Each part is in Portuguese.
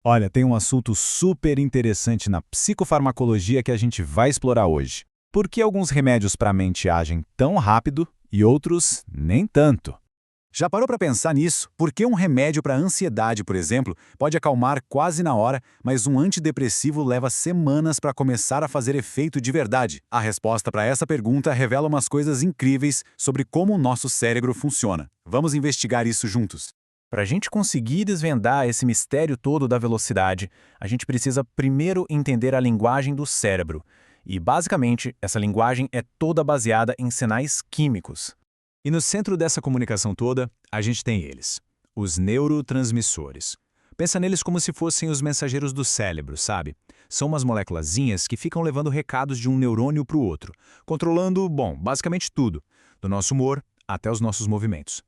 Olha, tem um assunto super interessante na psicofarmacologia que a gente vai explorar hoje. Por que alguns remédios para a mente agem tão rápido e outros nem tanto? Já parou para pensar nisso? Por que um remédio para ansiedade, por exemplo, pode acalmar quase na hora, mas um antidepressivo leva semanas para começar a fazer efeito de verdade? A resposta para essa pergunta revela umas coisas incríveis sobre como o nosso cérebro funciona. Vamos investigar isso juntos. Para a gente conseguir desvendar esse mistério todo da velocidade, a gente precisa primeiro entender a linguagem do cérebro. E, basicamente, essa linguagem é toda baseada em sinais químicos. E no centro dessa comunicação toda, a gente tem eles, os neurotransmissores. Pensa neles como se fossem os mensageiros do cérebro, sabe? São umas moléculazinhas que ficam levando recados de um neurônio para o outro, controlando, bom, basicamente tudo, do nosso humor até os nossos movimentos.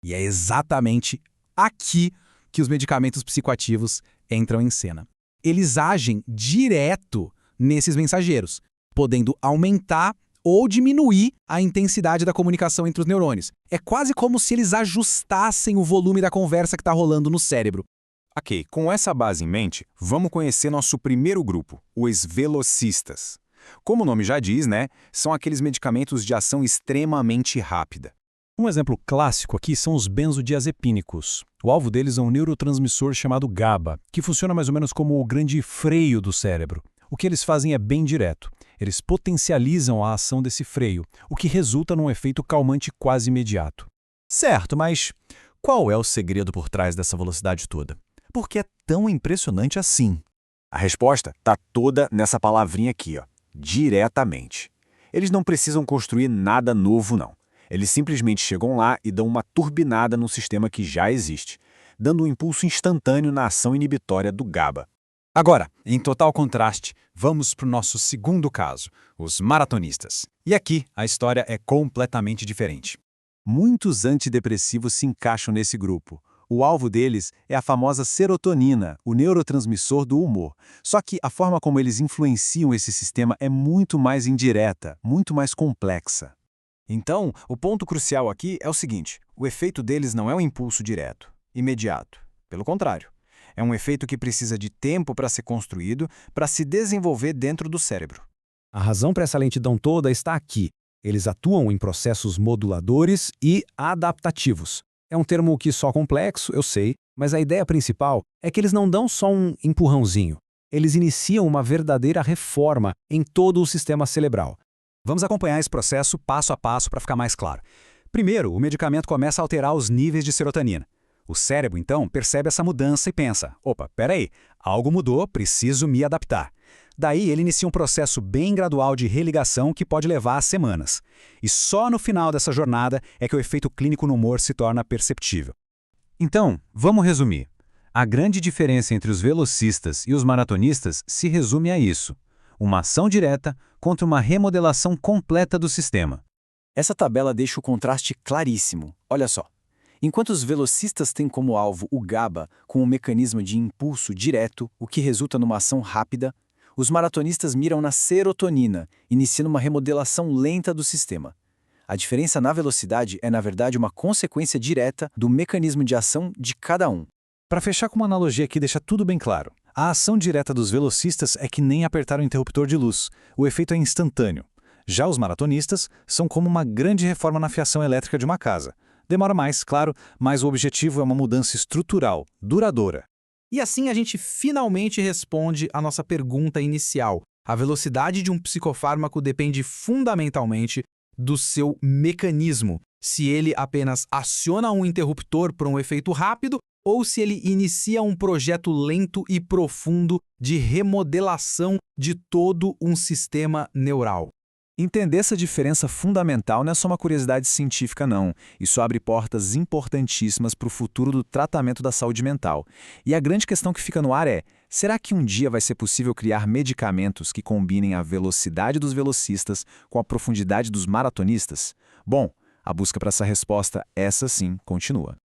E é exatamente aqui que os medicamentos psicoativos entram em cena. Eles agem direto nesses mensageiros, podendo aumentar ou diminuir a intensidade da comunicação entre os neurônios. É quase como se eles ajustassem o volume da conversa que está rolando no cérebro. Ok, com essa base em mente, vamos conhecer nosso primeiro grupo, os velocistas. Como o nome já diz, né, são aqueles medicamentos de ação extremamente rápida. Um exemplo clássico aqui são os benzodiazepínicos. O alvo deles é um neurotransmissor chamado GABA, que funciona mais ou menos como o grande freio do cérebro. O que eles fazem é bem direto. Eles potencializam a ação desse freio, o que resulta num efeito calmante quase imediato. Certo, mas qual é o segredo por trás dessa velocidade toda? Por que é tão impressionante assim? A resposta está toda nessa palavrinha aqui, ó, diretamente. Eles não precisam construir nada novo, não. Eles simplesmente chegam lá e dão uma turbinada no sistema que já existe, dando um impulso instantâneo na ação inibitória do GABA. Agora, em total contraste, vamos para o nosso segundo caso, os maratonistas. E aqui a história é completamente diferente. Muitos antidepressivos se encaixam nesse grupo. O alvo deles é a famosa serotonina, o neurotransmissor do humor. Só que a forma como eles influenciam esse sistema é muito mais indireta, muito mais complexa. Então, o ponto crucial aqui é o seguinte: o efeito deles não é um impulso direto, imediato. Pelo contrário, é um efeito que precisa de tempo para ser construído, para se desenvolver dentro do cérebro. A razão para essa lentidão toda está aqui. Eles atuam em processos moduladores e adaptativos. É um termo que só complexo, eu sei, mas a ideia principal é que eles não dão só um empurrãozinho. Eles iniciam uma verdadeira reforma em todo o sistema cerebral. Vamos acompanhar esse processo passo a passo para ficar mais claro. Primeiro, o medicamento começa a alterar os níveis de serotonina. O cérebro, então, percebe essa mudança e pensa: opa, peraí, algo mudou, preciso me adaptar. Daí ele inicia um processo bem gradual de religação que pode levar semanas. E só no final dessa jornada é que o efeito clínico no humor se torna perceptível. Então, vamos resumir. A grande diferença entre os velocistas e os maratonistas se resume a isso: uma ação direta contra uma remodelação completa do sistema. Essa tabela deixa o contraste claríssimo. Olha só. Enquanto os velocistas têm como alvo o GABA com um mecanismo de impulso direto, o que resulta numa ação rápida, os maratonistas miram na serotonina, iniciando uma remodelação lenta do sistema. A diferença na velocidade é, na verdade, uma consequência direta do mecanismo de ação de cada um. Para fechar com uma analogia que deixa tudo bem claro, a ação direta dos velocistas é que nem apertar o interruptor de luz. O efeito é instantâneo. Já os maratonistas são como uma grande reforma na fiação elétrica de uma casa. Demora mais, claro, mas o objetivo é uma mudança estrutural, duradoura. E assim a gente finalmente responde a nossa pergunta inicial. A velocidade de um psicofármaco depende fundamentalmente do seu mecanismo. Se ele apenas aciona um interruptor para um efeito rápido ou se ele inicia um projeto lento e profundo de remodelação de todo um sistema neural. Entender essa diferença fundamental não é só uma curiosidade científica, não. Isso abre portas importantíssimas para o futuro do tratamento da saúde mental. E a grande questão que fica no ar é: será que um dia vai ser possível criar medicamentos que combinem a velocidade dos velocistas com a profundidade dos maratonistas? Bom, a busca para essa resposta, essa sim, continua.